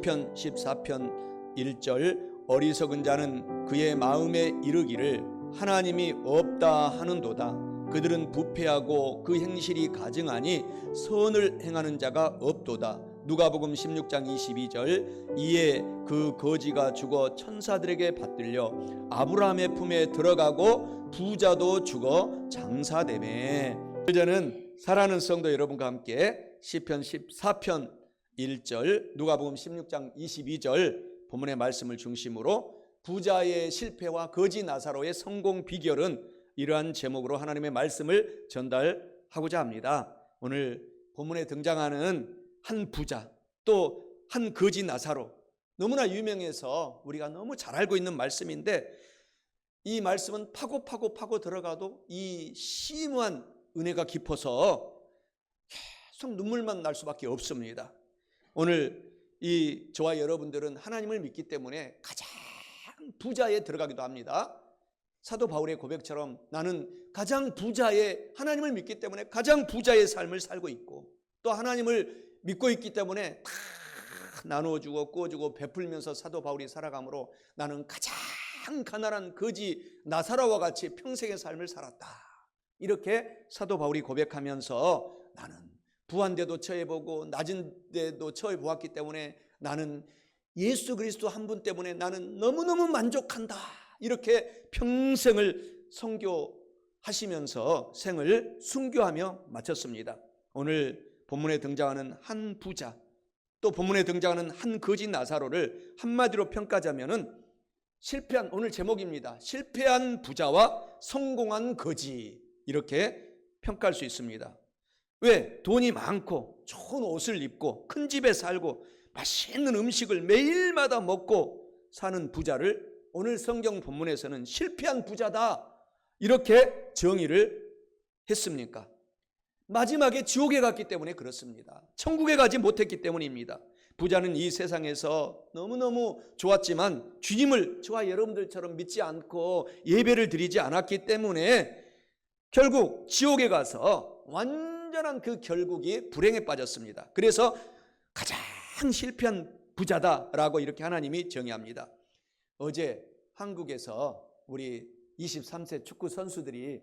시편 14편 1절 어리석은 자는 그의 마음에 이르기를 하나님이 없다 하는도다. 그들은 부패하고 그 행실이 가증하니 선을 행하는 자가 없도다. 누가복음 16장 22절 이에 그 거지가 죽어 천사들에게 받들려 아브라함의 품에 들어가고 부자도 죽어 장사되매. 저는 사랑하는 성도 여러분과 함께 시편 14편 1절 누가복음 16장 22절 본문의 말씀을 중심으로 부자의 실패와 거지 나사로의 성공 비결은 이러한 제목으로 하나님의 말씀을 전달하고자 합니다. 오늘 본문에 등장하는 한 부자 또 한 거지 나사로, 너무나 유명해서 우리가 너무 잘 알고 있는 말씀인데 이 말씀은 파고 들어가도 이 심오한 은혜가 깊어서 계속 눈물만 날 수밖에 없습니다. 오늘 저와 여러분들은 하나님을 믿기 때문에 가장 부자에 들어가기도 합니다. 사도 바울의 고백처럼 나는 가장 부자의, 하나님을 믿기 때문에 가장 부자의 삶을 살고 있고, 또 하나님을 믿고 있기 때문에 다 나누어주고 꾸어주고 베풀면서 사도 바울이 살아가므로 나는 가장 가난한 거지 나사로와 같이 평생의 삶을 살았다. 이렇게 사도 바울이 고백하면서 나는 부한 데도 처해보고 낮은 데도 처해보았기 때문에 나는 예수 그리스도 한 분 때문에 나는 너무너무 만족한다. 이렇게 평생을 선교하시면서 생을 순교하며 마쳤습니다. 오늘 본문에 등장하는 한 부자, 또 본문에 등장하는 한 거지 나사로를 한마디로 평가하자면은 실패한, 오늘 제목입니다. 실패한 부자와 성공한 거지, 이렇게 평가할 수 있습니다. 왜? 돈이 많고 좋은 옷을 입고 큰 집에 살고 맛있는 음식을 매일마다 먹고 사는 부자를 오늘 성경 본문에서는 실패한 부자다, 이렇게 정의를 했습니까? 마지막에 지옥에 갔기 때문에 그렇습니다. 천국에 가지 못했기 때문입니다. 부자는 이 세상에서 너무너무 좋았지만 주님을 저와 여러분들처럼 믿지 않고 예배를 드리지 않았기 때문에 결국 지옥에 가서 완전한 그 결국이 불행에 빠졌습니다. 그래서 가장 실패한 부자다라고 이렇게 하나님이 정의합니다. 어제 한국에서 우리 23세 축구 선수들이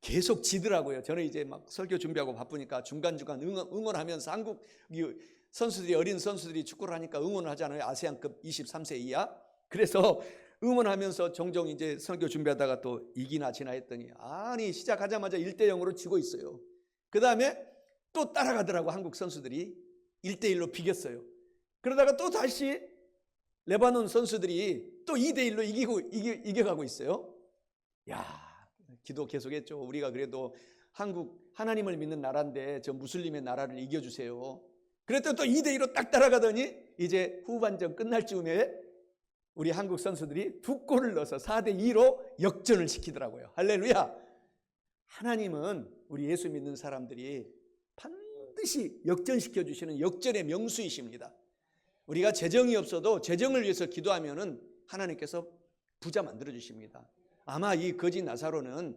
계속 지더라고요. 저는 이제 막 설교 준비하고 바쁘니까 중간중간 응원하면서 한국 선수들이, 어린 선수들이 축구를 하니까 응원을 하잖아요. 아세안급 23세 이하. 그래서 응원하면서 종종 이제 설교 준비하다가 또 이기나 지나 했더니 아니 시작하자마자 1대0으로 지고 있어요. 그 다음에 또 따라가더라고. 한국 선수들이 1대1로 비겼어요. 그러다가 또 다시 레바논 선수들이 또 2대1로 이겨가고 있어요. 야, 기도 계속했죠. 우리가 그래도 한국 하나님을 믿는 나라인데 저 무슬림의 나라를 이겨주세요. 그랬더니 또 2대2로 딱 따라가더니 이제 후반전 끝날 즈음에 우리 한국 선수들이 2골을 넣어서 4대2로 역전을 시키더라고요. 할렐루야. 하나님은 우리 예수 믿는 사람들이 반드시 역전시켜 주시는 역전의 명수이십니다. 우리가 재정이 없어도 재정을 위해서 기도하면은 하나님께서 부자 만들어 주십니다. 아마 이 거지 나사로는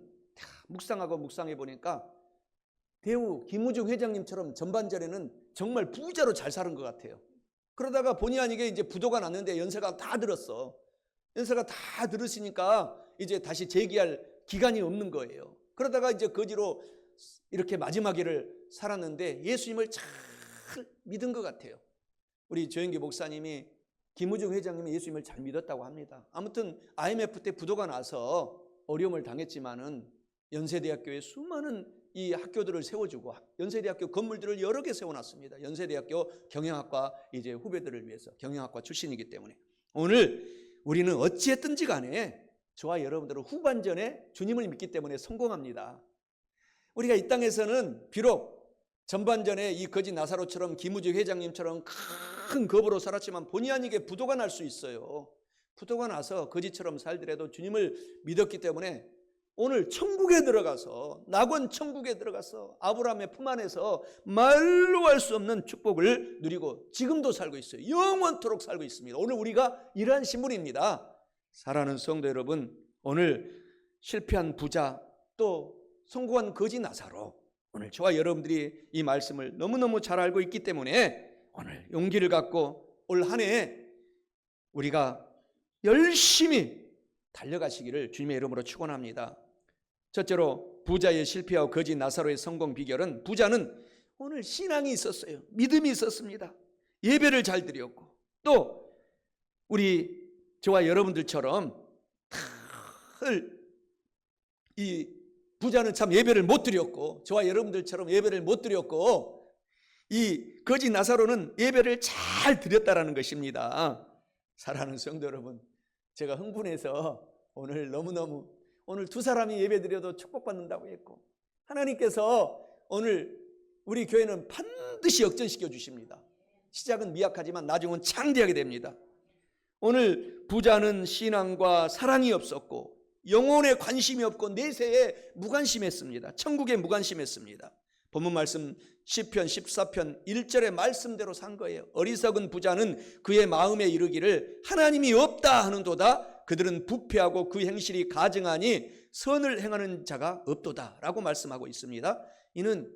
묵상하고 묵상해 보니까 대우 김우중 회장님처럼 전반전에는 정말 부자로 잘 사는 것 같아요. 그러다가 본의 아니게 이제 부도가 났는데 연세가 다 들었어. 연세가 다 들으시니까 이제 다시 재기할 기간이 없는 거예요. 그러다가 이제 거지로 이렇게 마지막에를 살았는데 예수님을 잘 믿은 것 같아요. 우리 조영기 목사님이 김우중 회장님이 예수님을 잘 믿었다고 합니다. 아무튼 IMF 때 부도가 나서 어려움을 당했지만은 연세대학교에 수많은 이 학교들을 세워주고 연세대학교 건물들을 여러 개 세워놨습니다. 연세대학교 경영학과 이제 후배들을 위해서, 경영학과 출신이기 때문에. 오늘 우리는 어찌했든지 간에 저와 여러분들은 후반전에 주님을 믿기 때문에 성공합니다. 우리가 이 땅에서는 비록 전반전에 이 거지 나사로처럼 김우중 회장님처럼 큰 겁으로 살았지만 본의 아니게 부도가 날 수 있어요. 부도가 나서 거지처럼 살더라도 주님을 믿었기 때문에 오늘 천국에 들어가서, 낙원 천국에 들어가서 아브라함의 품 안에서 말로 할 수 없는 축복을 누리고 지금도 살고 있어요. 영원토록 살고 있습니다. 오늘 우리가 이러한 신분입니다. 사랑하는 성도 여러분, 오늘 실패한 부자 또 성공한 거지 나사로, 오늘 저와 여러분들이 이 말씀을 너무너무 잘 알고 있기 때문에 오늘 용기를 갖고 올 한 해 우리가 열심히 달려가시기를 주님의 이름으로 축원합니다. 첫째로 부자의 실패와 거지 나사로의 성공 비결은, 부자는 오늘 신앙이 있었어요. 믿음이 있었습니다. 예배를 잘 드렸고, 또 우리 저와 여러분들처럼 이 부자는 참 예배를 못 드렸고, 저와 여러분들처럼 예배를 못 드렸고, 이 거지 나사로는 예배를 잘 드렸다라는 것입니다. 사랑하는 성도 여러분, 제가 흥분해서 오늘 두 사람이 예배 드려도 축복받는다고 했고, 하나님께서 오늘 우리 교회는 반드시 역전시켜 주십니다. 시작은 미약하지만 나중은 창대하게 됩니다. 오늘 부자는 신앙과 사랑이 없었고, 영혼에 관심이 없고, 내세에 무관심했습니다. 천국에 무관심했습니다. 본문 말씀 시편 14편 1절의 말씀대로 산 거예요. 어리석은 부자는 그의 마음에 이르기를 하나님이 없다 하는도다. 그들은 부패하고 그 행실이 가증하니 선을 행하는 자가 없도다 라고 말씀하고 있습니다. 이는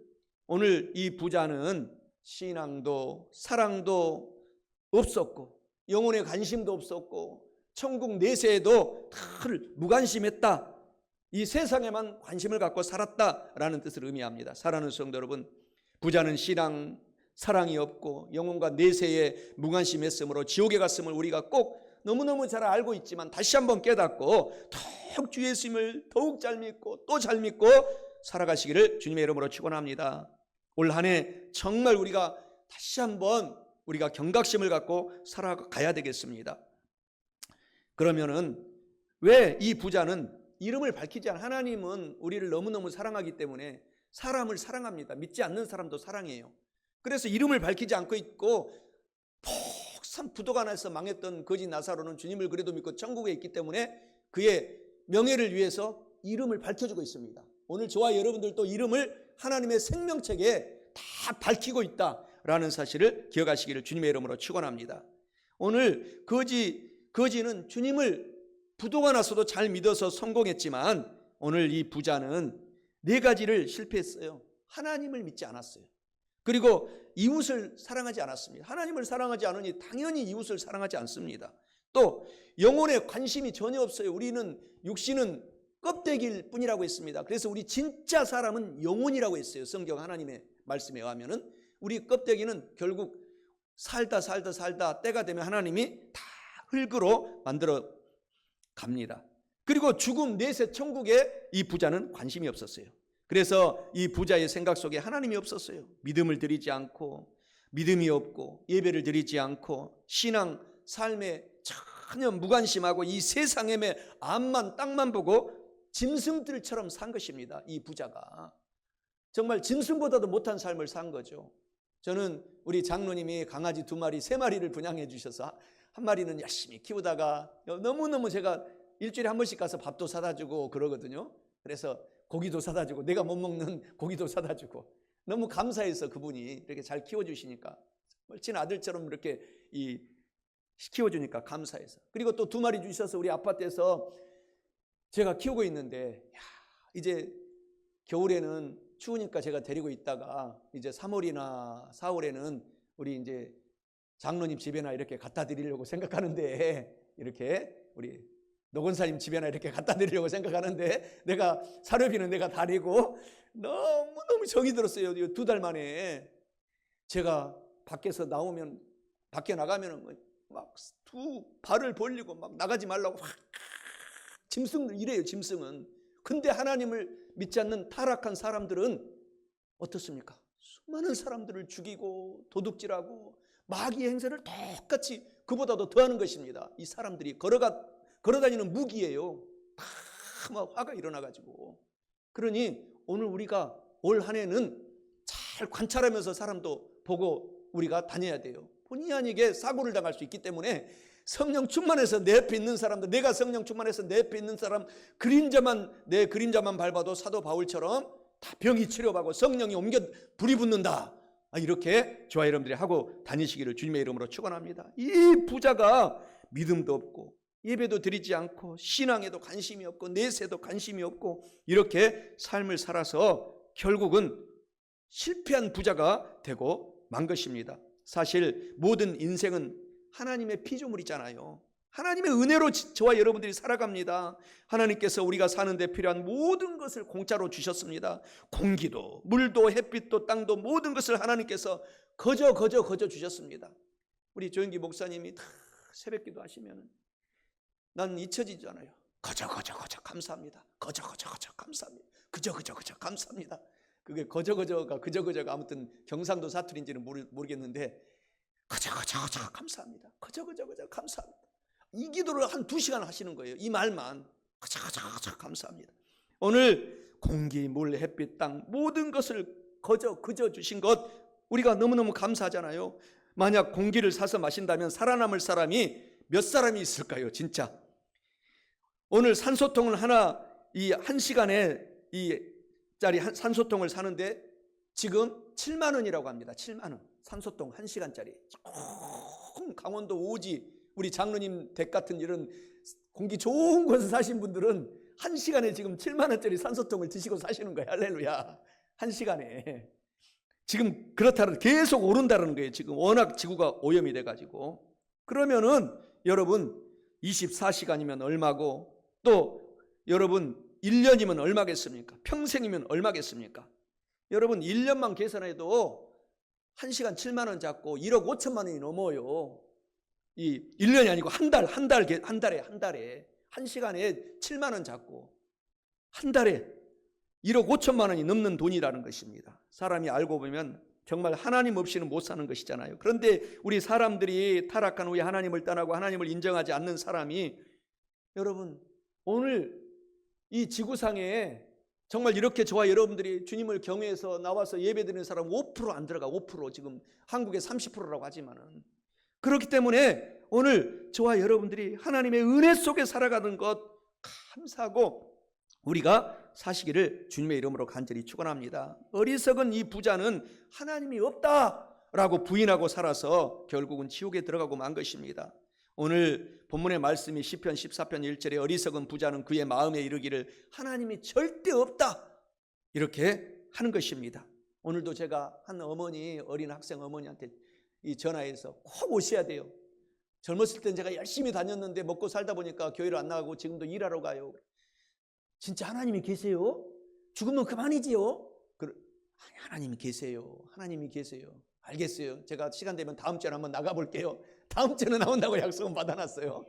오늘 이 부자는 신앙도 사랑도 없었고, 영혼에 관심도 없었고, 천국 내세에도 늘 무관심했다. 이 세상에만 관심을 갖고 살았다라는 뜻을 의미합니다. 사랑하는 성도 여러분, 부자는 신앙, 사랑이 없고 영혼과 내세에 무관심했으므로 지옥에 갔음을 우리가 꼭 너무너무 잘 알고 있지만, 다시 한번 깨닫고 더욱 주 예수님을 더욱 잘 믿고 또 잘 믿고 살아가시기를 주님의 이름으로 축원합니다. 올 한 해 정말 우리가 다시 한번 우리가 경각심을 갖고 살아가야 되겠습니다. 그러면은 왜 이 부자는 이름을 밝히지 않아? 하나님은 우리를 너무너무 사랑하기 때문에 사람을 사랑합니다. 믿지 않는 사람도 사랑해요. 그래서 이름을 밝히지 않고 있고, 폭삭 부도가 나서 망했던 거지 나사로는 주님을 그래도 믿고 천국에 있기 때문에 그의 명예를 위해서 이름을 밝혀주고 있습니다. 오늘 저와 여러분들도 이름을 하나님의 생명책에 다 밝히고 있다라는 사실을 기억하시기를 주님의 이름으로 축원합니다. 오늘 거지는 주님을 부도가 나서도 잘 믿어서 성공했지만, 오늘 이 부자는 네 가지를 실패했어요. 하나님을 믿지 않았어요. 그리고 이웃을 사랑하지 않았습니다. 하나님을 사랑하지 않으니 당연히 이웃을 사랑하지 않습니다. 또 영혼에 관심이 전혀 없어요. 우리는 육신은 껍데기일 뿐이라고 했습니다. 그래서 우리 진짜 사람은 영혼이라고 했어요. 성경 하나님의 말씀에 의하면은 우리 껍데기는 결국 살다 때가 되면 하나님이 다 흙으로 만들어 갑니다. 그리고 죽음 내세 천국에 이 부자는 관심이 없었어요. 그래서 이 부자의 생각 속에 하나님이 없었어요. 믿음을 드리지 않고, 믿음이 없고, 예배를 드리지 않고, 신앙 삶에 전혀 무관심하고, 이 세상의 앞만 땅만 보고 짐승들처럼 산 것입니다. 이 부자가 정말 짐승보다도 못한 삶을 산 거죠. 저는 우리 장로님이 강아지 2마리, 3마리를 분양해 주셔서 한 마리는 열심히 키우다가 너무너무 제가 일주일에 한 번씩 가서 밥도 사다 주고 그러거든요. 그래서 고기도 사다 주고, 내가 못 먹는 고기도 사다 주고, 너무 감사해서 그분이 이렇게 잘 키워주시니까, 멀친 아들처럼 이렇게 키워주니까 감사해서. 그리고 또 2마리 주셔서 우리 아파트에서 제가 키우고 있는데, 이제 겨울에는 추우니까 제가 데리고 있다가 이제 3월이나 4월에는 우리 이제 장로님 집에나 이렇게 갖다 드리려고 생각하는데, 이렇게 우리 노건사님 집에나 이렇게 갖다 드리려고 생각하는데, 내가 사료비는 내가 다리고 너무너무 정이 들었어요. 2달 만에 제가 밖에 나가면 막 두 발을 벌리고 막 나가지 말라고 짐승들 이래요. 짐승은. 근데 하나님을 믿지 않는 타락한 사람들은 어떻습니까? 수많은 사람들을 죽이고 도둑질하고 마귀의 행세를 똑같이 그보다도 더하는 것입니다. 이 사람들이 걸어다니는 무기예요. 막 화가 일어나가지고. 그러니 오늘 우리가 올 한 해는 잘 관찰하면서 사람도 보고 우리가 다녀야 돼요. 본의 아니게 사고를 당할 수 있기 때문에 성령 충만해서 내 옆에 있는 사람들, 내가 성령 충만해서 내 옆에 있는 사람 내 그림자만 밟아도 사도 바울처럼 다 병이 치료받고 성령이 옮겨 불이 붙는다. 이렇게 저와 여러분들이 하고 다니시기를 주님의 이름으로 축원합니다. 이 부자가 믿음도 없고 예배도 드리지 않고 신앙에도 관심이 없고 내세도 관심이 없고 이렇게 삶을 살아서 결국은 실패한 부자가 되고 만 것입니다. 사실 모든 인생은 하나님의 피조물이잖아요. 하나님의 은혜로 저와 여러분들이 살아갑니다. 하나님께서 우리가 사는 데 필요한 모든 것을 공짜로 주셨습니다. 공기도, 물도, 햇빛도, 땅도 모든 것을 하나님께서 거저 주셨습니다. 우리 조영기 목사님이 다 새벽기도 하시면 난 잊혀지잖아요. 거저 감사합니다. 거저 감사합니다. 그저 감사합니다. 그게 거저가 아무튼 경상도 사투리인지는 모르겠는데 거저 감사합니다. 거저 감사합니다. 이 기도를 한 2시간 하시는 거예요. 이 말만 거저 감사합니다. 오늘 공기, 물, 햇빛, 땅 모든 것을 그저 주신 것 우리가 너무너무 감사하잖아요. 만약 공기를 사서 마신다면 살아남을 사람이 몇 사람이 있을까요? 진짜 오늘 산소통을 하나 이 1시간에 이 짜리 산소통을 사는데 지금 7만 원이라고 합니다. 7만 원 산소통 1시간짜리. 강원도 오지 우리 장로님 댁 같은 이런 공기 좋은 곳에 사신 분들은 1시간에 지금 7만 원짜리 산소통을 드시고 사시는 거예요. 할렐루야. 1시간에 지금 그렇다는 계속 오른다는 거예요. 지금 워낙 지구가 오염이 돼가지고. 그러면은 여러분 24시간이면 얼마고 또 여러분 1년이면 얼마겠습니까? 평생이면 얼마겠습니까? 여러분 1년만 계산해도 1시간 7만 원 잡고 1억 5천만 원이 넘어요. 이 1년이 아니고 한 달에 1시간에 7만 원 잡고 한 달에 1억 5천만 원이 넘는 돈이라는 것입니다. 사람이 알고 보면 정말 하나님 없이는 못 사는 것이잖아요. 그런데 우리 사람들이 타락한 후에 하나님을 떠나고 하나님을 인정하지 않는 사람이 여러분 오늘 이 지구상에 정말 이렇게 저와 여러분들이 주님을 경외해서 나와서 예배드리는 사람 5% 안 들어가. 5% 지금 한국에 30%라고 하지만은 그렇기 때문에 오늘 저와 여러분들이 하나님의 은혜 속에 살아가는 것 감사하고 우리가 사시기를 주님의 이름으로 간절히 축원합니다. 어리석은 이 부자는 하나님이 없다라고 부인하고 살아서 결국은 지옥에 들어가고 만 것입니다. 오늘 본문의 말씀이 시편 14편 1절에 어리석은 부자는 그의 마음에 이르기를 하나님이 절대 없다 이렇게 하는 것입니다. 오늘도 제가 한 어머니 어린 학생 어머니한테 이 전화해서 꼭 오셔야 돼요. 젊었을 땐 제가 열심히 다녔는데 먹고 살다 보니까 교회를 안 나가고 지금도 일하러 가요. 진짜 하나님이 계세요? 죽으면 그만이지요? 아니, 하나님이 계세요. 하나님이 계세요. 알겠어요. 제가 시간 되면 다음 주에 한번 나가볼게요. 다음 주에는 나온다고 약속은 받아놨어요.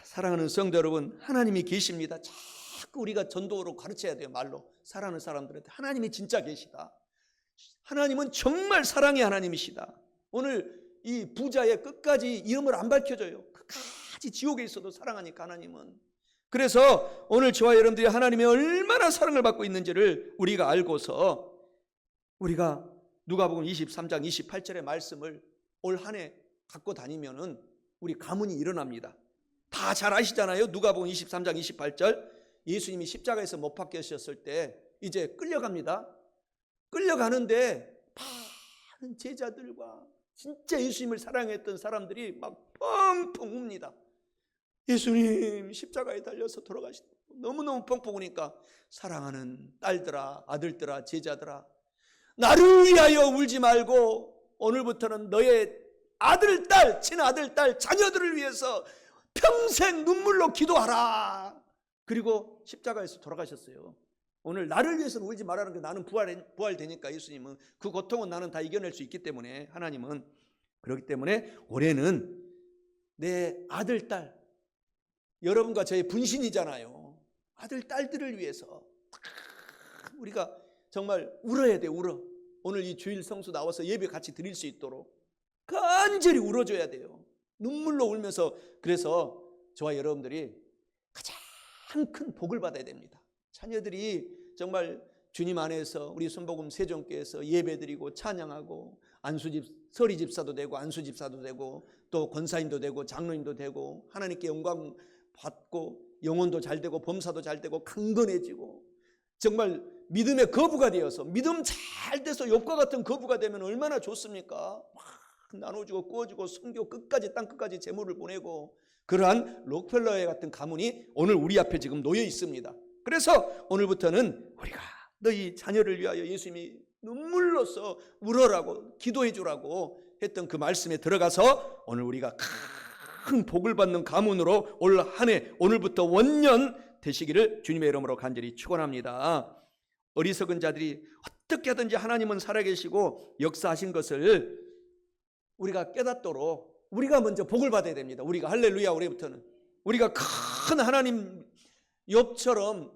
사랑하는 성도 여러분, 하나님이 계십니다. 자꾸 우리가 전도로 가르쳐야 돼요. 말로 사랑하는 사람들한테 하나님이 진짜 계시다. 하나님은 정말 사랑의 하나님이시다. 오늘 이 부자의 끝까지 이름을 안 밝혀줘요. 끝까지 지옥에 있어도 사랑하니까 하나님은. 그래서 오늘 저와 여러분들이 하나님의 얼마나 사랑을 받고 있는지를 우리가 알고서 우리가 누가복음 23장 28절의 말씀을 올 한 해 갖고 다니면은 우리 가문이 일어납니다. 다 잘 아시잖아요. 누가복음 23장 28절 예수님이 십자가에서 못 박히셨을 때 이제 끌려갑니다. 끌려가는데 많은 제자들과 진짜 예수님을 사랑했던 사람들이 막 펑펑 웁니다. 예수님 십자가에 달려서 돌아가신다. 너무너무 펑펑 우니까 사랑하는 딸들아 아들들아 제자들아 나를 위하여 울지 말고 오늘부터는 너의 아들 딸 친아들 딸 자녀들을 위해서 평생 눈물로 기도하라. 그리고 십자가에서 돌아가셨어요. 오늘 나를 위해서는 울지 말라는 게 나는 부활되니까 예수님은 그 고통은 나는 다 이겨낼 수 있기 때문에 하나님은 그렇기 때문에 올해는 내 아들 딸 여러분과 저의 분신이잖아요. 아들 딸들을 위해서 우리가 정말 울어야 돼. 울어. 오늘 이 주일 성수 나와서 예배 같이 드릴 수 있도록 간절히 울어줘야 돼요. 눈물로 울면서. 그래서 저와 여러분들이 가장 큰 복을 받아야 됩니다. 자녀들이 정말 주님 안에서 우리 순복음 세종교에서 예배드리고 찬양하고 서리 집사도 되고 안수 집사도 되고 또 권사님도 되고 장로님도 되고 하나님께 영광 받고 영혼도 잘 되고 범사도 잘 되고 강건해지고 정말 믿음의 거부가 되어서 믿음 잘 돼서 욥과 같은 거부가 되면 얼마나 좋습니까? 막 나눠주고 구워주고 선교 끝까지 땅 끝까지 재물을 보내고 그러한 록펠러의 같은 가문이 오늘 우리 앞에 지금 놓여 있습니다. 그래서 오늘부터는 우리가 너희 자녀를 위하여 예수님이 눈물로써 울어라고 기도해 주라고 했던 그 말씀에 들어가서 오늘 우리가 큰 복을 받는 가문으로 올 한 해 오늘부터 원년 되시기를 주님의 이름으로 간절히 축원합니다. 어리석은 자들이 어떻게 하든지 하나님은 살아계시고 역사하신 것을 우리가 깨닫도록 우리가 먼저 복을 받아야 됩니다. 우리가 할렐루야. 우리부터는 우리가 큰 하나님 욥처럼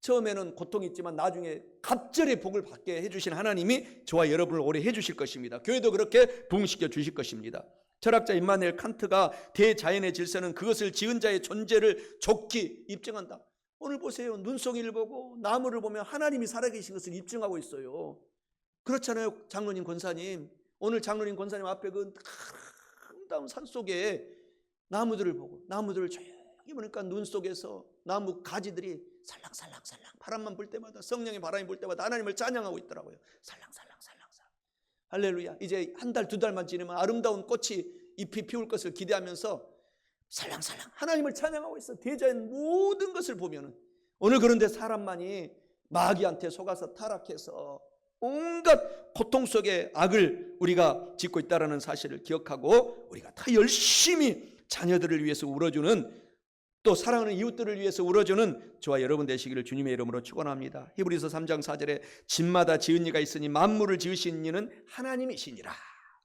처음에는 고통이 있지만 나중에 갑절의 복을 받게 해주신 하나님이 저와 여러분을 오래 해주실 것입니다. 교회도 그렇게 부흥시켜 주실 것입니다. 철학자 임마누엘 칸트가 대자연의 질서는 그것을 지은 자의 존재를 좋게 입증한다. 오늘 보세요. 눈송이를 보고 나무를 보면 하나님이 살아계신 것을 입증하고 있어요. 그렇잖아요. 장로님 권사님. 오늘 장로님 권사님 앞에 그 아름다운 산속에 나무들을 보고 나무들을 조용히 보니까 눈 속에서 나무 가지들이 살랑살랑살랑 바람만 불 때마다 성령의 바람이 불 때마다 하나님을 찬양하고 있더라고요. 살랑살랑살랑. 할렐루야. 이제 한 달, 두 달만 지나면 아름다운 꽃이 잎이 피울 것을 기대하면서 살랑살랑 하나님을 찬양하고 있어. 대자연 모든 것을 보면은 오늘 그런데 사람만이 마귀한테 속아서 타락해서 온갖 고통 속에 악을 우리가 짓고 있다는 사실을 기억하고 우리가 더 열심히 자녀들을 위해서 울어주는 또 사랑하는 이웃들을 위해서 울어주는 저와 여러분 되시기를 주님의 이름으로 축원합니다. 히브리서 3장 4절에 집마다 지은 이가 있으니 만물을 지으신 이는 하나님이시니라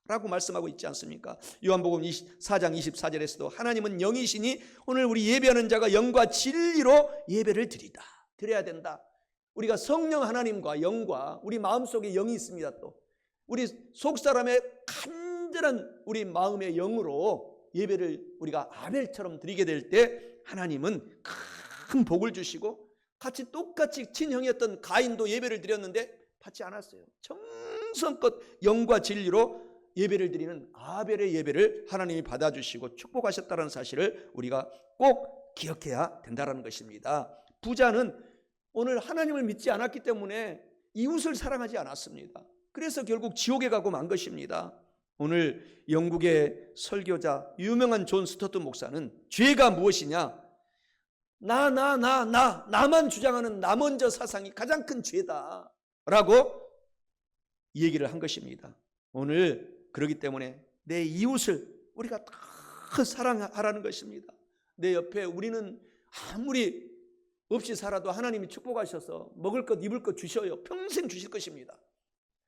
라고 말씀하고 있지 않습니까? 요한복음 4장 24절에서도 하나님은 영이시니 오늘 우리 예배하는 자가 영과 진리로 예배를 드려야 된다. 우리가 성령 하나님과 영과 우리 마음속에 영이 있습니다. 또 우리 속사람의 간절한 우리 마음의 영으로 예배를 우리가 아벨처럼 드리게 될 때 하나님은 큰 복을 주시고 같이 똑같이 친형이었던 가인도 예배를 드렸는데 받지 않았어요. 정성껏 영과 진리로 예배를 드리는 아벨의 예배를 하나님이 받아주시고 축복하셨다는 사실을 우리가 꼭 기억해야 된다는 것입니다. 부자는 오늘 하나님을 믿지 않았기 때문에 이웃을 사랑하지 않았습니다. 그래서 결국 지옥에 가고 만 것입니다. 오늘 영국의 설교자 유명한 존 스토트 목사는 죄가 무엇이냐? 나만 주장하는 나 먼저 사상이 가장 큰 죄다 라고 얘기를 한 것입니다. 오늘 그렇기 때문에 내 이웃을 우리가 다 사랑하라는 것입니다. 내 옆에 우리는 아무리 없이 살아도 하나님이 축복하셔서 먹을 것 입을 것 주셔요. 평생 주실 것입니다.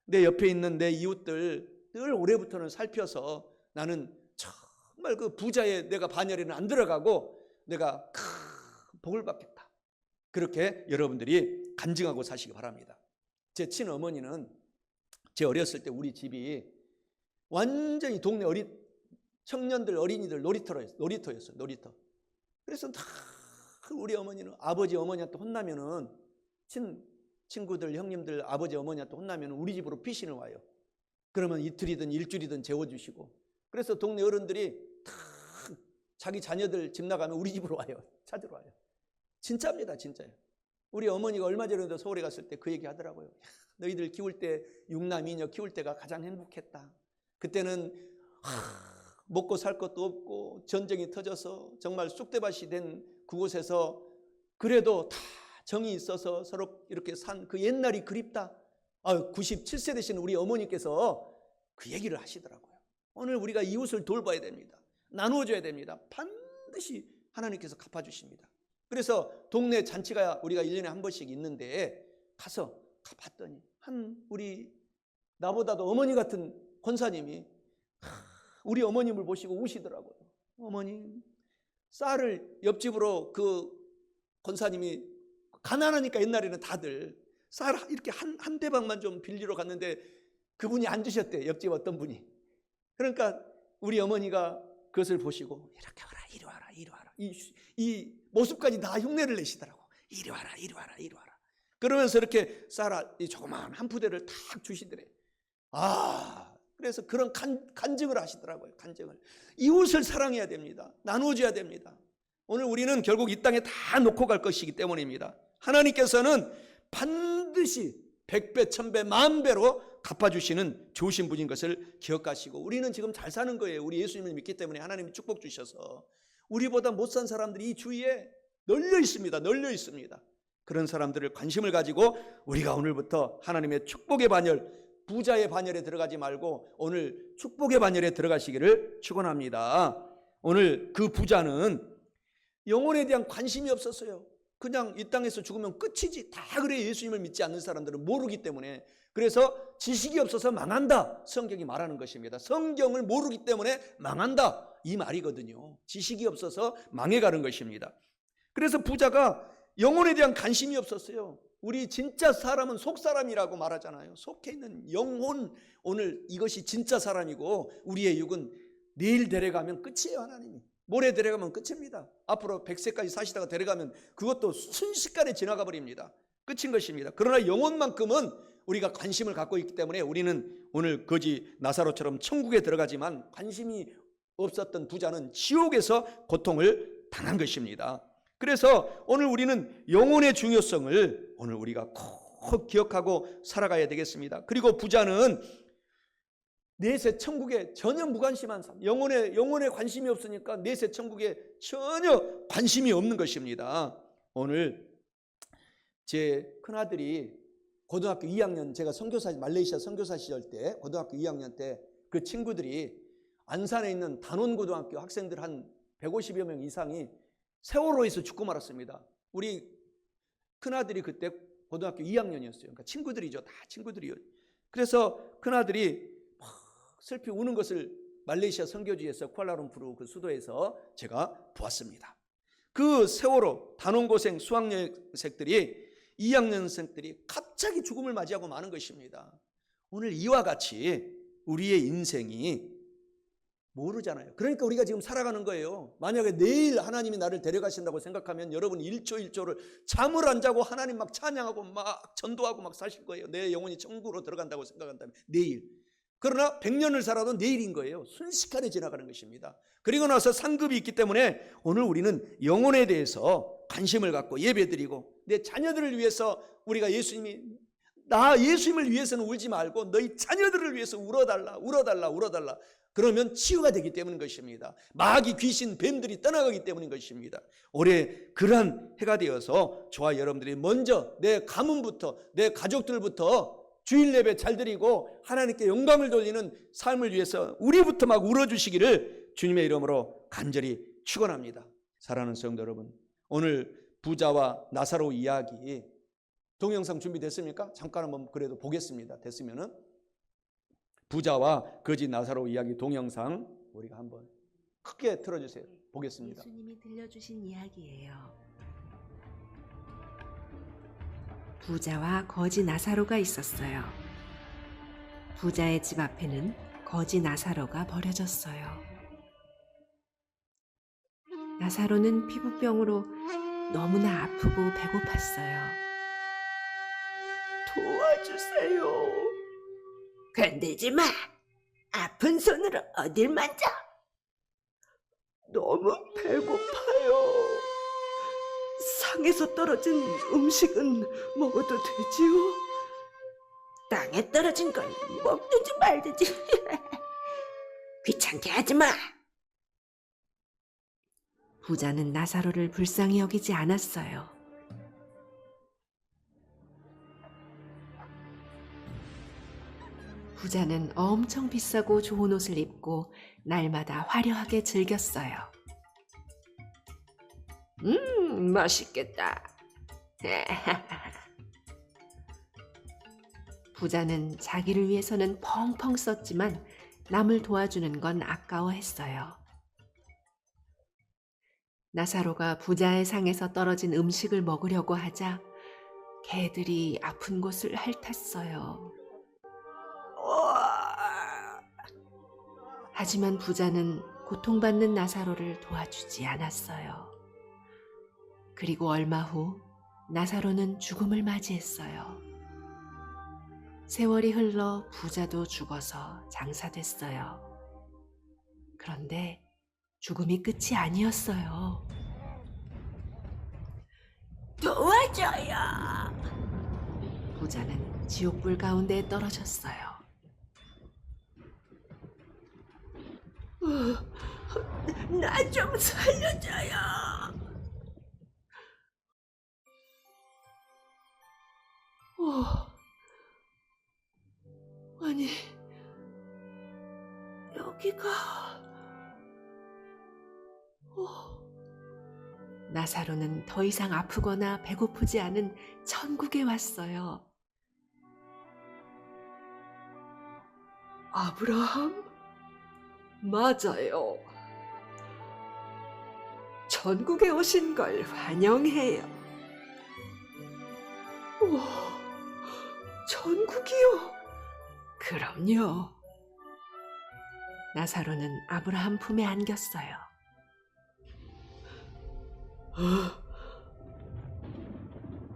내 옆에 있는 내 이웃들 늘 올해부터는 살펴서 나는 정말 그 부자의 내가 반열에는 안 들어가고 내가 큰 복을 받겠다. 그렇게 여러분들이 간증하고 사시기 바랍니다. 제 친어머니는 제 어렸을 때 우리 집이 완전히 동네 청년들 어린이들 놀이터였어요. 놀이터. 그래서 다 우리 어머니는 아버지 어머니한테 혼나면은 친구들 형님들 아버지 어머니한테 혼나면 우리 집으로 피신을 와요. 그러면 이틀이든 일주일이든 재워주시고 그래서 동네 어른들이 다 자기 자녀들 집 나가면 우리 집으로 와요. 찾으러 와요. 진짜입니다. 진짜요. 우리 어머니가 얼마 전에도 서울에 갔을 때 그 얘기 하더라고요. 너희들 키울 때 육남 이녀 키울 때가 가장 행복했다. 그때는 먹고 살 것도 없고 전쟁이 터져서 정말 쑥대밭이 된 그곳에서 그래도 다 정이 있어서 서로 이렇게 산 그 옛날이 그립다. 97세 되신 우리 어머니께서 그 얘기를 하시더라고요. 오늘 우리가 이웃을 돌봐야 됩니다. 나누어줘야 됩니다. 반드시 하나님께서 갚아주십니다. 그래서 동네 잔치가 우리가 1년에 한 번씩 있는데 가서 봤더니 우리 나보다도 어머니 같은 권사님이 우리 어머님을 보시고 우시더라고요. 어머님 쌀을 옆집으로 그 권사님이 가난하니까 옛날에는 다들 쌀 이렇게 한 대박만 좀 빌리러 갔는데 그분이 안 주셨대. 옆집 어떤 분이. 그러니까 우리 어머니가 그것을 보시고 이렇게 와라 이리 와라 이리 와라 이 모습까지 다 흉내를 내시더라고. 이리 와라 이리 와라 이리 와라. 그러면서 이렇게 이 조그마한 한 푸대를 탁 주시더래. 그래서 그런 간증을 하시더라고요. 간증을. 이웃을 사랑해야 됩니다. 나누어줘야 됩니다. 오늘 우리는 결국 이 땅에 다 놓고 갈 것이기 때문입니다. 하나님께서는 반드시 100배, 1000배, 만배로 갚아주시는 좋으신 분인 것을 기억하시고 우리는 지금 잘 사는 거예요. 우리 예수님을 믿기 때문에 하나님이 축복 주셔서 우리보다 못 산 사람들이 이 주위에 널려 있습니다. 널려 있습니다. 그런 사람들을 관심을 가지고 우리가 오늘부터 하나님의 축복의 반열 부자의 반열에 들어가지 말고 오늘 축복의 반열에 들어가시기를 축원합니다. 오늘 그 부자는 영혼에 대한 관심이 없었어요. 그냥 이 땅에서 죽으면 끝이지. 다 그래. 예수님을 믿지 않는 사람들은 모르기 때문에. 그래서 지식이 없어서 망한다. 성경이 말하는 것입니다. 성경을 모르기 때문에 망한다. 이 말이거든요. 지식이 없어서 망해가는 것입니다. 그래서 부자가 영혼에 대한 관심이 없었어요. 우리 진짜 사람은 속사람이라고 말하잖아요. 속해 있는 영혼, 오늘 이것이 진짜 사람이고 우리의 육은 내일 데려가면 끝이에요. 하나님이 모레 데려가면 끝입니다. 앞으로 100세까지 사시다가 데려가면 그것도 순식간에 지나가 버립니다. 끝인 것입니다. 그러나 영혼만큼은 우리가 관심을 갖고 있기 때문에 우리는 오늘 거지 나사로처럼 천국에 들어가지만 관심이 없었던 부자는 지옥에서 고통을 당한 것입니다. 그래서 오늘 우리는 영혼의 중요성을 오늘 우리가 꼭 기억하고 살아가야 되겠습니다. 그리고 부자는 내세 천국에 전혀 무관심한 삶, 영혼에 관심이 없으니까 내세 천국에 전혀 관심이 없는 것입니다. 오늘 제 큰아들이 고등학교 2학년, 제가 말레이시아 선교사 시절 때 고등학교 2학년 때 그 친구들이 안산에 있는 단원고등학교 학생들 한 150여 명 이상이 세월호에서 죽고 말았습니다. 우리 큰아들이 그때 고등학교 2학년이었어요. 그러니까 친구들이죠. 다 친구들이요. 그래서 큰아들이 막 슬피 우는 것을 말레이시아 선교지에서 쿠알라룸푸르 그 수도에서 제가 보았습니다. 그 세월호 단원고생 수학여행생들이 2학년생들이 갑자기 죽음을 맞이하고 마는 것입니다. 오늘 이와 같이 우리의 인생이 모르잖아요. 그러니까 우리가 지금 살아가는 거예요. 만약에 내일 하나님이 나를 데려가신다고 생각하면 여러분 1초를 잠을 안 자고 하나님 막 찬양하고 막 전도하고 막 사실 거예요. 내 영혼이 천국으로 들어간다고 생각한다면 내일. 그러나 100년을 살아도 내일인 거예요. 순식간에 지나가는 것입니다. 그리고 나서 상급이 있기 때문에 오늘 우리는 영혼에 대해서 관심을 갖고 예배드리고 내 자녀들을 위해서 우리가 예수님을 위해서는 울지 말고 너희 자녀들을 위해서 울어달라. 그러면 치유가 되기 때문인 것입니다. 마귀, 귀신, 뱀들이 떠나가기 때문인 것입니다. 올해 그러한 해가 되어서 저와 여러분들이 먼저 내 가문부터 내 가족들부터 주일 예배 잘 드리고 하나님께 영광을 돌리는 삶을 위해서 우리부터 막 울어주시기를 주님의 이름으로 간절히 축원합니다. 사랑하는 성도 여러분, 오늘 부자와 나사로 이야기 동영상 준비됐습니까? 잠깐 한번 그래도 보겠습니다. 됐으면은 부자와 거지 나사로 이야기 동영상 우리가 한번 크게 틀어주세요. 보겠습니다. 예수님이 들려주신 이야기예요. 부자와 거지 나사로가 있었어요. 부자의 집 앞에는 거지 나사로가 버려졌어요. 나사로는 피부병으로 너무나 아프고 배고팠어요. 도와주세요. 건들지 마. 아픈 손으로 어딜 만져. 너무 배고파요. 상에서 떨어진 음식은 먹어도 되지요? 땅에 떨어진 건 먹든지 말든지. 귀찮게 하지 마. 부자는 나사로를 불쌍히 여기지 않았어요. 부자는 엄청 비싸고 좋은 옷을 입고 날마다 화려하게 즐겼어요. 맛있겠다. 부자는 자기를 위해서는 펑펑 썼지만 남을 도와주는 건 아까워했어요. 나사로가 부자의 상에서 떨어진 음식을 먹으려고 하자 개들이 아픈 곳을 핥았어요. 하지만 부자는 고통받는 나사로를 도와주지 않았어요. 그리고 얼마 후 나사로는 죽음을 맞이했어요. 세월이 흘러 부자도 죽어서 장사됐어요. 그런데 죽음이 끝이 아니었어요. 도와줘요. 부자는 지옥불 가운데 떨어졌어요. 나 좀 살려줘요. 내가 나사로는 더 이상 아프거나 배고프지 않은 천국에 왔어요. 아브라함? 맞아요. 천국에 오신 걸 환영해요. 우와, 천국이요? 그럼요. 나사로는 아브라함 품에 안겼어요.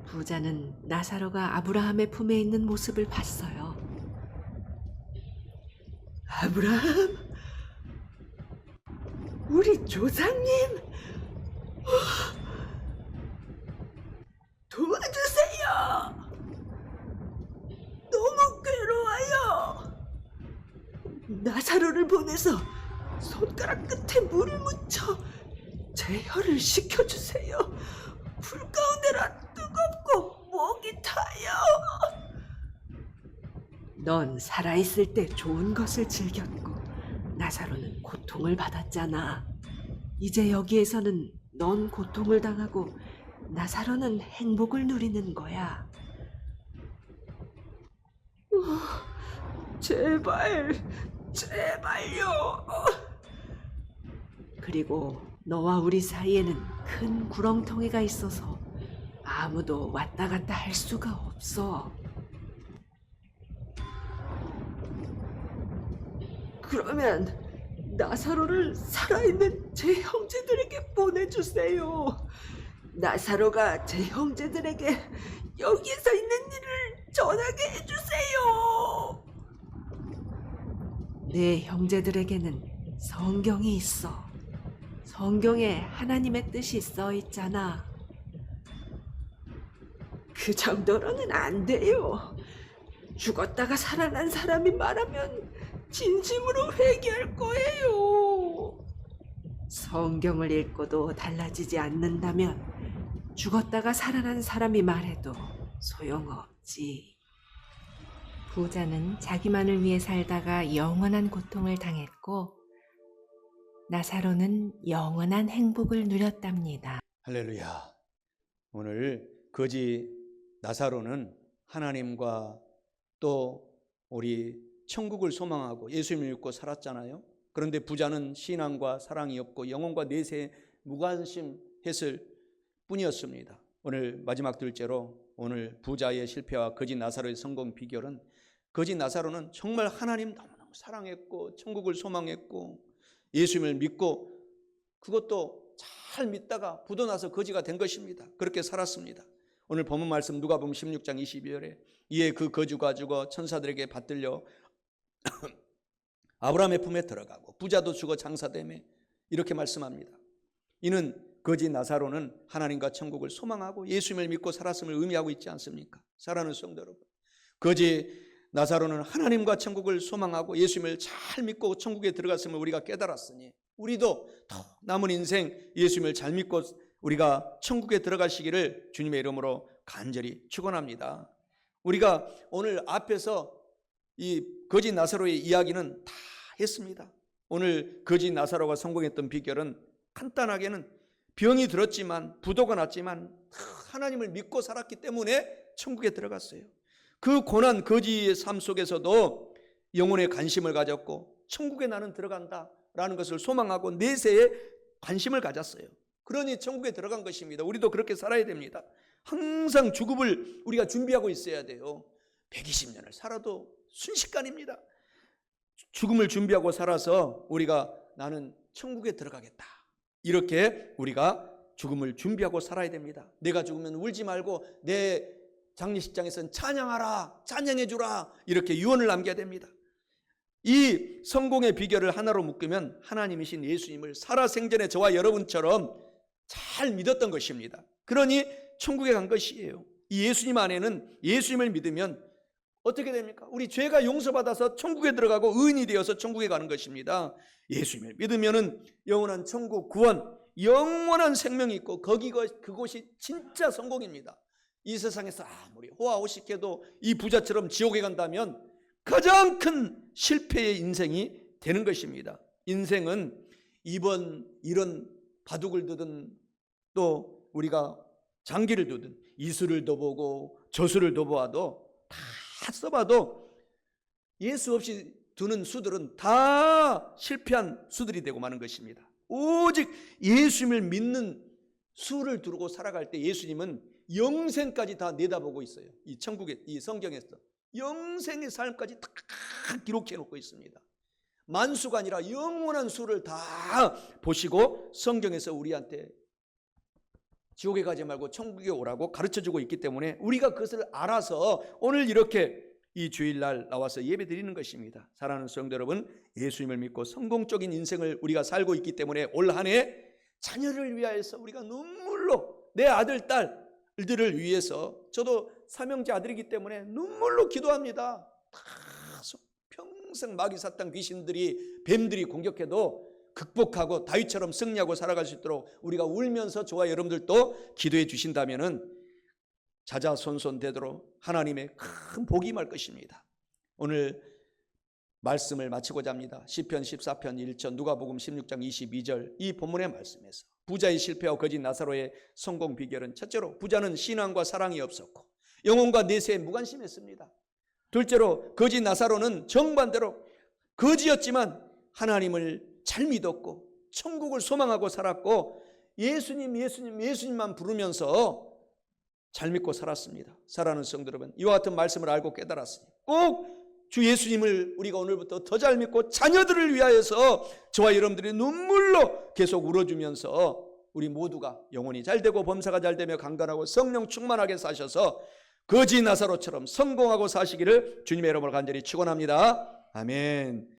부자는 나사로가 아브라함의 품에 있는 모습을 봤어요. 아브라함? 우리 조상님? 도와주세요! 너무 괴로워요! 나사로를 보내서 손가락 끝에 물을 묻혀 제 혀를 식혀주세요. 불 가운데라 뜨겁고 목이 타요. 넌 살아있을 때 좋은 것을 즐겼고 나사로는 고통을 받았잖아. 이제 여기에서는 넌 고통을 당하고 나사로는 행복을 누리는 거야. 제발, 제발요. 그리고 너와 우리 사이에는 큰 구렁텅이가 있어서 아무도 왔다 갔다 할 수가 없어. 그러면 나사로를 살아있는 제 형제들에게 보내주세요. 나사로가 제 형제들에게 여기에서 있는 일을 전하게 해주세요. 내 형제들에게는 성경이 있어. 성경에 하나님의 뜻이 써 있잖아. 그 정도로는 안 돼요. 죽었다가 살아난 사람이 말하면 진심으로 회개할 거예요. 성경을 읽고도 달라지지 않는다면 죽었다가 살아난 사람이 말해도 소용없지. 부자는 자기만을 위해 살다가 영원한 고통을 당했고 나사로는 영원한 행복을 누렸답니다. 할렐루야. 오늘 거지 나사로는 하나님과 또 우리 천국을 소망하고 예수님을 믿고 살았잖아요. 그런데 부자는 신앙과 사랑이 없고 영혼과 내세에 무관심했을 뿐이었습니다. 오늘 마지막 둘째로 오늘 부자의 실패와 거지 나사로의 성공 비결은 거지 나사로는 정말 하나님 너무너무 사랑했고 천국을 소망했고 예수님을 믿고 그것도 잘 믿다가 부도나서 거지가 된 것입니다. 그렇게 살았습니다. 오늘 본문 말씀 누가복음 16장 22절에 이에 그 거지가 죽어 천사들에게 받들려 아브라함의 품에 들어가고 부자도 죽어 장사되매 이렇게 말씀합니다. 이는 거지 나사로는 하나님과 천국을 소망하고 예수님을 믿고 살았음을 의미하고 있지 않습니까? 사랑하는 성도 여러분, 거지 나사로는 하나님과 천국을 소망하고 예수님을 잘 믿고 천국에 들어갔음을 우리가 깨달았으니 우리도 더 남은 인생 예수님을 잘 믿고 우리가 천국에 들어가시기를 주님의 이름으로 간절히 축원합니다. 우리가 오늘 앞에서 이 거지 나사로의 이야기는 다 했습니다. 오늘 거지 나사로가 성공했던 비결은 간단하게는 병이 들었지만 부도가 났지만 하나님을 믿고 살았기 때문에 천국에 들어갔어요. 그 고난 거지의 삶 속에서도 영혼에 관심을 가졌고 천국에 나는 들어간다라는 것을 소망하고 내세에 관심을 가졌어요. 그러니 천국에 들어간 것입니다. 우리도 그렇게 살아야 됩니다. 항상 죽음을 우리가 준비하고 있어야 돼요. 120년을 살아도 순식간입니다. 죽음을 준비하고 살아서 우리가 나는 천국에 들어가겠다. 이렇게 우리가 죽음을 준비하고 살아야 됩니다. 내가 죽으면 울지 말고 내 장례식장에서는 찬양하라, 찬양해 주라 이렇게 유언을 남겨야 됩니다. 이 성공의 비결을 하나로 묶으면 하나님이신 예수님을 살아생전에 저와 여러분처럼 잘 믿었던 것입니다. 그러니 천국에 간 것이에요. 이 예수님 안에는 예수님을 믿으면 어떻게 됩니까? 우리 죄가 용서받아서 천국에 들어가고 의인이 되어서 천국에 가는 것입니다. 예수님을 믿으면은 영원한 천국 구원, 영원한 생명이 있고 그곳이 진짜 성공입니다. 이 세상에서 아무리 호화호식해도 이 부자처럼 지옥에 간다면 가장 큰 실패의 인생이 되는 것입니다. 인생은 이런 바둑을 두든 또 우리가 장기를 두든 이수를 둬보고 저수를 둬보아도 다 써봐도 예수 없이 두는 수들은 다 실패한 수들이 되고 마는 것입니다. 오직 예수님을 믿는 수를 두르고 살아갈 때 예수님은 영생까지 다 내다보고 있어요. 이 천국의 이 성경에서 영생의 삶까지 다 기록해 놓고 있습니다. 만수가 아니라 영원한 수를 다 보시고 성경에서 우리한테 지옥에 가지 말고 천국에 오라고 가르쳐주고 있기 때문에 우리가 그것을 알아서 오늘 이렇게 이 주일날 나와서 예배 드리는 것입니다. 사랑하는 성도 여러분, 예수님을 믿고 성공적인 인생을 우리가 살고 있기 때문에 올 한 해 자녀를 위하여서 우리가 눈물로 내 아들, 딸들을 위해서, 저도 삼형제 아들이기 때문에 눈물로 기도합니다. 다 평생 마귀 사탄 귀신들이 뱀들이 공격해도 극복하고 다윗처럼 승리하고 살아갈 수 있도록 우리가 울면서 저와 여러분들도 기도해 주신다면은 자자손손되도록 하나님의 큰 복이 임할 것입니다. 오늘 말씀을 마치고자 합니다. 시편 14편 1절, 누가복음 16장 22절 이 본문의 말씀에서 부자의 실패와 거짓 나사로의 성공 비결은 첫째로 부자는 신앙과 사랑이 없었고 영혼과 내세에 무관심했습니다. 둘째로 거짓 나사로는 정반대로 거지였지만 하나님을 잘 믿었고 천국을 소망하고 살았고 예수님만 부르면서 잘 믿고 살았습니다. 사랑하는 성도 여러분, 이와 같은 말씀을 알고 깨달았으니 꼭 주 예수님을 우리가 오늘부터 더 잘 믿고 자녀들을 위하여서 저와 여러분들이 눈물로 계속 울어주면서 우리 모두가 영혼이 잘되고 범사가 잘되며 강건하고 성령 충만하게 사셔서 거지 나사로처럼 성공하고 사시기를 주님의 이름으로 간절히 축원합니다. 아멘.